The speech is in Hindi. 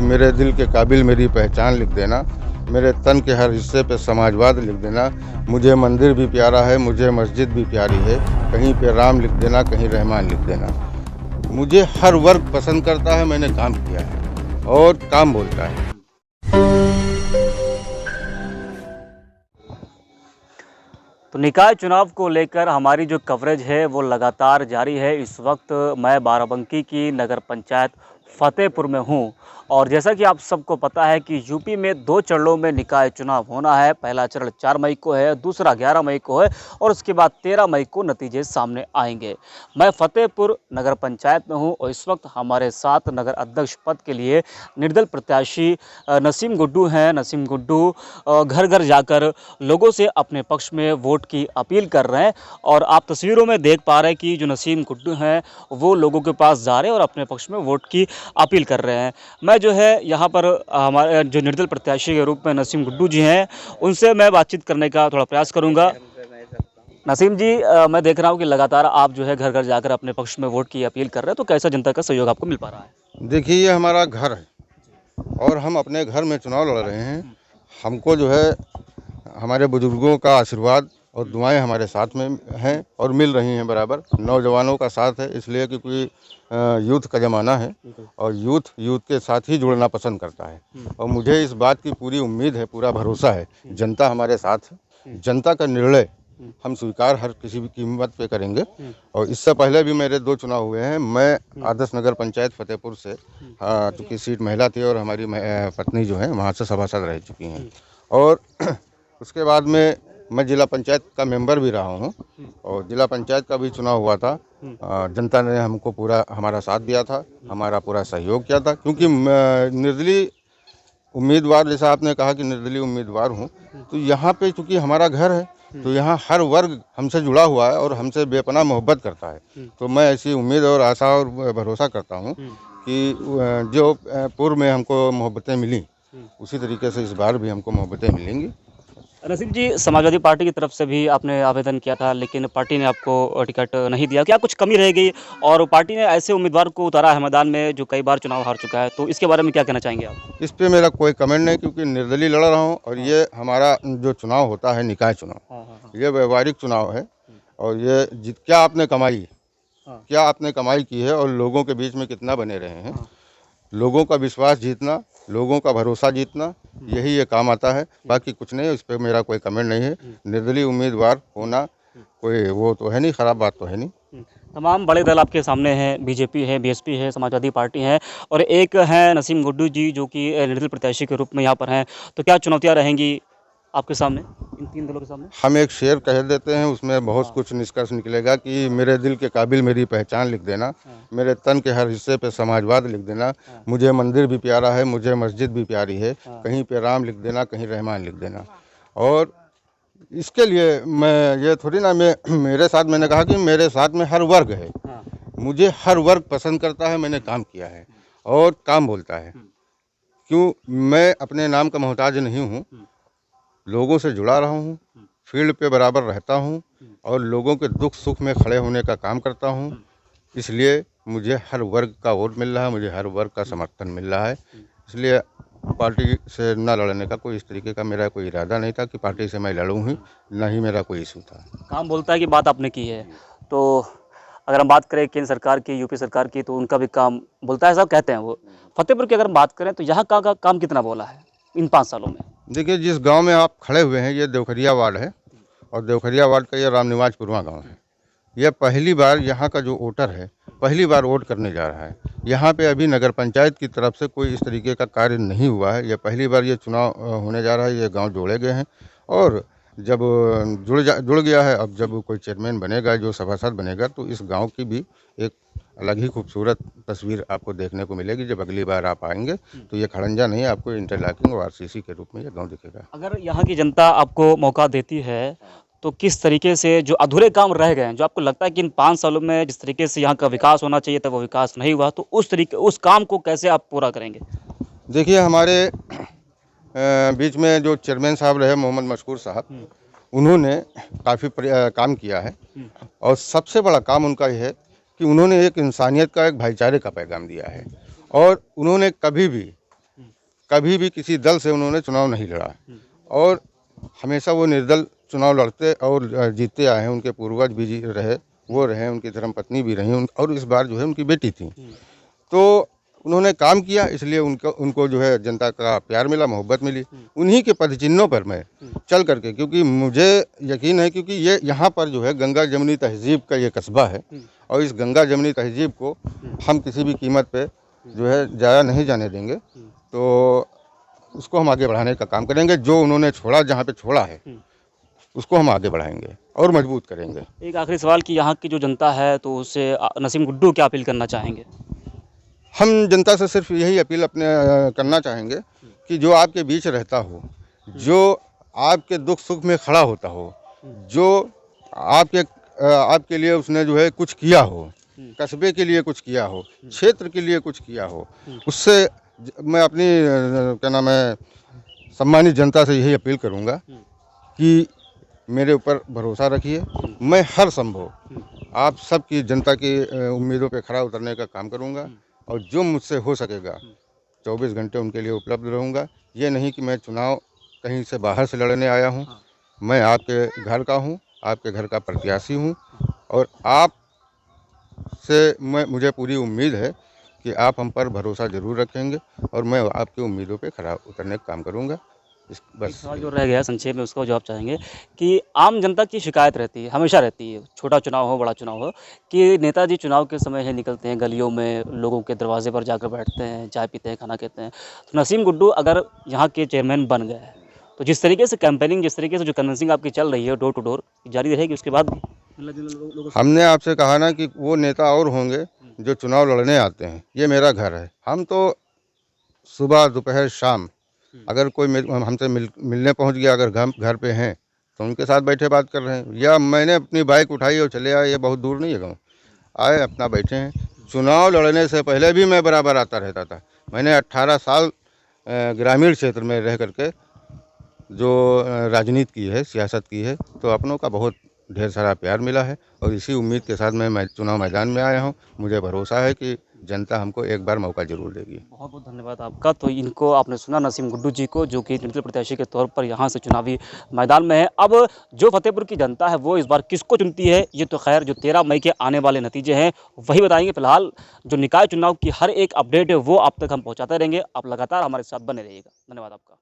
मेरे दिल के काबिल मेरी पहचान लिख देना, मेरे तन के हर हिस्से पे समाजवाद लिख देना। मुझे मंदिर भी प्यारा है, मुझे मस्जिद भी प्यारी है, कहीं पे राम लिख देना, कहीं रहमान लिख देना। मुझे हर वर्ग पसंद करता है, मैंने काम किया है और काम बोलता है। तो निकाय चुनाव को लेकर हमारी जो कवरेज है वो लगातार जारी है। इस वक्त मैं बाराबंकी की नगर पंचायत फतेहपुर में हूँ और जैसा कि आप सबको पता है कि यूपी में 2 चरणों में निकाय चुनाव होना है। पहला चरण 4 मई को है, दूसरा 11 मई को है और उसके बाद 13 मई को नतीजे सामने आएंगे। मैं फतेहपुर नगर पंचायत में हूँ और इस वक्त हमारे साथ नगर अध्यक्ष पद के लिए निर्दल प्रत्याशी नसीम गुड्डू हैं। नसीम गुड्डू घर घर जाकर लोगों से अपने पक्ष में वोट की अपील कर रहे हैं और आप तस्वीरों में देख पा रहे हैं कि जो नसीम गुड्डू हैं वो लोगों के पास जा रहे हैं और अपने पक्ष में वोट की अपील कर रहे हैं। मैं जो है यहाँ पर हमारे जो निर्दल प्रत्याशी के रूप में नसीम गुड्डू जी हैं उनसे मैं बातचीत करने का थोड़ा प्रयास करूँगा। नसीम जी, मैं देख रहा हूँ कि लगातार आप जो है घर घर जाकर अपने पक्ष में वोट की अपील कर रहे हैं, तो कैसा जनता का सहयोग आपको मिल पा रहा है? देखिए, ये हमारा घर है और हम अपने घर में चुनाव लड़ रहे हैं। हमको जो है हमारे बुजुर्गों का आशीर्वाद और दुआएं हमारे साथ में हैं और मिल रही हैं बराबर। नौजवानों का साथ है, इसलिए क्योंकि यूथ का ज़माना है और यूथ के साथ ही जुड़ना पसंद करता है। और मुझे इस बात की पूरी उम्मीद है, पूरा भरोसा है, जनता हमारे साथ है। जनता का निर्णय हम स्वीकार हर किसी भी कीमत पे करेंगे। और इससे पहले भी मेरे 2 चुनाव हुए हैं। मैं आदर्श नगर पंचायत फतेहपुर से, चूँकि सीट महिला थी और हमारी पत्नी जो है वहाँ से सभासद रह चुकी हैं। और उसके बाद में मैं जिला पंचायत का मेंबर भी रहा हूँ और जिला पंचायत का भी चुनाव हुआ था। जनता ने हमको पूरा हमारा साथ दिया था, हमारा पूरा सहयोग किया था, क्योंकि निर्दलीय उम्मीदवार, जैसा आपने कहा कि निर्दलीय उम्मीदवार हूँ, तो यहाँ पे चूँकि हमारा घर है तो यहाँ हर वर्ग हमसे जुड़ा हुआ है और हमसे बेपनाह मोहब्बत करता है। तो मैं ऐसी उम्मीद और आशा और भरोसा करता हूँ कि जो पूर्व में हमको मोहब्बतें मिली उसी तरीके से इस बार भी हमको मोहब्बतें मिलेंगी। नसीम जी, समाजवादी पार्टी की तरफ से भी आपने आवेदन किया था लेकिन पार्टी ने आपको टिकट नहीं दिया, क्या कुछ कमी रह गई और पार्टी ने ऐसे उम्मीदवार को उतारा है मैदान में जो कई बार चुनाव हार चुका है, तो इसके बारे में क्या कहना चाहेंगे आप? इस पे मेरा कोई कमेंट नहीं, क्योंकि निर्दलीय लड़ रहा हूँ और ये हमारा जो चुनाव होता है निकाय चुनाव, ये व्यवहारिक चुनाव है। और ये क्या आपने कमाई, क्या आपने कमाई की है और लोगों के बीच में कितना बने रहे हैं, लोगों का विश्वास जीतना, लोगों का भरोसा जीतना, यही ये काम आता है। बाकी कुछ नहीं, इस पर मेरा कोई कमेंट नहीं है। निर्दलीय उम्मीदवार होना कोई वो तो है नहीं, ख़राब बात तो है नहीं। तमाम बड़े दल आपके सामने हैं, बीजेपी है, बीएसपी है, समाजवादी पार्टी है और एक है नसीम गुड्डू जी जो कि निर्दलीय प्रत्याशी के रूप में यहाँ पर हैं। तो क्या चुनौतियाँ रहेंगी आपके सामने, इन 3 दलों के सामने? हम एक शेर कह देते हैं, उसमें बहुत कुछ निष्कर्ष निकलेगा कि मेरे दिल के काबिल मेरी पहचान लिख देना, मेरे तन के हर हिस्से पे समाजवाद लिख देना। मुझे मंदिर भी प्यारा है, मुझे मस्जिद भी प्यारी है, कहीं पे राम लिख देना, कहीं रहमान लिख देना। और इसके लिए मैं ये थोड़ी ना, मेरे साथ, मैंने कहा कि मेरे साथ में हर वर्ग है। मुझे हर वर्ग पसंद करता है, मैंने काम किया है और काम बोलता है। क्यों, मैं अपने नाम का मोहताज नहीं हूँ, लोगों से जुड़ा रहा हूँ, फील्ड पे बराबर रहता हूँ और लोगों के दुख सुख में खड़े होने का काम करता हूँ। इसलिए मुझे हर वर्ग का वोट मिल रहा है, मुझे हर वर्ग का समर्थन मिल रहा है। इसलिए पार्टी से ना लड़ने का कोई इस तरीके का मेरा कोई इरादा नहीं था कि पार्टी से मैं लड़ूँ ही, ना ही मेरा कोई इशू था। काम बोलता है कि बात आपने की है, तो अगर हम बात करें केंद्र सरकार की, यूपी सरकार की, तो उनका भी काम बोलता है, सब कहते हैं वो। फतेहपुर की अगर हम बात करें तो यहाँ का काम कितना बोला है इन 5 सालों में? देखिए, जिस गांव में आप खड़े हुए हैं ये देवखरिया वार्ड है और देवखरिया वार्ड का ये रामनिवाजपुरवा गांव है। यह पहली बार यहाँ का जो वोटर है पहली बार वोट करने जा रहा है। यहाँ पे अभी नगर पंचायत की तरफ से कोई इस तरीके का कार्य नहीं हुआ है। यह पहली बार ये चुनाव होने जा रहा है। ये गांव जोड़े गए हैं और जब जुड़ गया है, अब जब कोई चेयरमैन बनेगा, जो सभासद बनेगा, तो इस गांव की भी एक अलग ही खूबसूरत तस्वीर आपको देखने को मिलेगी। जब अगली बार आप आएंगे तो ये खड़ंजा नहीं, आपको इंटरलॉकिंग और आरसीसी के रूप में ये गांव दिखेगा। अगर यहाँ की जनता आपको मौका देती है तो किस तरीके से जो अधूरे काम रह गए हैं, जो आपको लगता है कि इन 5 सालों में जिस तरीके से यहाँ का विकास होना चाहिए था वो विकास नहीं हुआ, तो उस काम को कैसे आप पूरा करेंगे? देखिए, हमारे बीच में जो चेयरमैन साहब रहे, मोहम्मद मशकूर साहब, उन्होंने काफ़ी काम किया है और सबसे बड़ा काम उनका ये है कि उन्होंने एक इंसानियत का, एक भाईचारे का पैगाम दिया है। और उन्होंने कभी भी कभी भी किसी दल से उन्होंने चुनाव नहीं लड़ा और हमेशा वो निर्दल चुनाव लड़ते और जीतते आए हैं। उनके पूर्वज भी रहे, वो रहे, उनकी धर्मपत्नी भी रही और इस बार जो है उनकी बेटी थी। तो उन्होंने काम किया, इसलिए उनको जो है जनता का प्यार मिला, मोहब्बत मिली। उन्हीं के पदचिन्हों पर मैं चल करके, क्योंकि मुझे यकीन है, क्योंकि ये यहाँ पर जो है गंगा जमुनी तहजीब का ये कस्बा है और इस गंगा जमुनी तहजीब को हम किसी भी कीमत पे जो है जाया नहीं जाने देंगे। तो उसको हम आगे बढ़ाने का काम करेंगे। जो उन्होंने छोड़ा, जहाँ पे छोड़ा है, उसको हम आगे बढ़ाएंगे और मजबूत करेंगे। एक आखिरी सवाल कि यहाँ की जो जनता है तो उससे नसीम गुड्डू क्या अपील करना चाहेंगे? हम जनता से सिर्फ यही अपील करना चाहेंगे कि जो आपके बीच रहता हो, जो आपके दुख सुख में खड़ा होता हो, जो आपके लिए उसने जो है कुछ किया हो, कस्बे के लिए कुछ किया हो, क्षेत्र के लिए कुछ किया हो, उससे मैं अपनी क्या नाम है सम्मानित जनता से यही अपील करूंगा कि मेरे ऊपर भरोसा रखिए। मैं हर संभव आप सबकी जनता की उम्मीदों पे खरा उतरने का काम करूंगा और जो मुझसे हो सकेगा 24 घंटे उनके लिए उपलब्ध रहूंगा। ये नहीं कि मैं चुनाव कहीं से बाहर से लड़ने आया हूं। मैं आपके घर का हूं, आपके घर का प्रत्याशी हूं और आप से मुझे पूरी उम्मीद है कि आप हम पर भरोसा ज़रूर रखेंगे और मैं आपकी उम्मीदों पे खरा उतरने का काम करूंगा। एक बस सवाल जो रह गया संक्षेप में उसका जवाब चाहेंगे कि आम जनता की शिकायत रहती है, हमेशा रहती है, छोटा चुनाव हो बड़ा चुनाव हो, कि नेताजी चुनाव के समय है निकलते हैं गलियों में, लोगों के दरवाजे पर जाकर बैठते हैं, चाय पीते हैं, खाना कहते हैं। तो नसीम गुड्डू अगर यहाँ के चेयरमैन बन गए हैं तो जिस तरीके से कैंपेनिंग, जिस तरीके से जो कन्विंसिंग आपकी चल रही है डोर टू डोर, जारी रहेगी उसके बाद भी? हमने आपसे कहा ना कि वो नेता और होंगे जो चुनाव लड़ने आते हैं। ये मेरा घर है। हम तो सुबह दोपहर शाम अगर कोई हमसे मिलने पहुंच गया, अगर घर पे हैं तो उनके साथ बैठे बात कर रहे हैं, या मैंने अपनी बाइक उठाई और चले आए, ये बहुत दूर नहीं है गाँव, आए अपना बैठे हैं। चुनाव लड़ने से पहले भी मैं बराबर आता रहता था। मैंने 18 साल ग्रामीण क्षेत्र में रह करके जो राजनीति की है, सियासत की है, तो अपनों का बहुत ढेर सारा प्यार मिला है और इसी उम्मीद के साथ मैं चुनाव मैदान में आया हूं। मुझे भरोसा है कि जनता हमको एक बार मौका ज़रूर देगी। बहुत बहुत धन्यवाद आपका। तो इनको आपने सुना, नसीम गुड्डू जी को, जो कि निर्दलीय प्रत्याशी के तौर पर यहाँ से चुनावी मैदान में है। अब जो फतेहपुर की जनता है वो इस बार किसको चुनती है, ये तो खैर जो 13 मई के आने वाले नतीजे हैं वही बताएंगे। फिलहाल जो निकाय चुनाव की हर एक अपडेट है वो आप तक हम पहुँचाते रहेंगे। आप लगातार हमारे साथ बने रहिएगा। धन्यवाद आपका।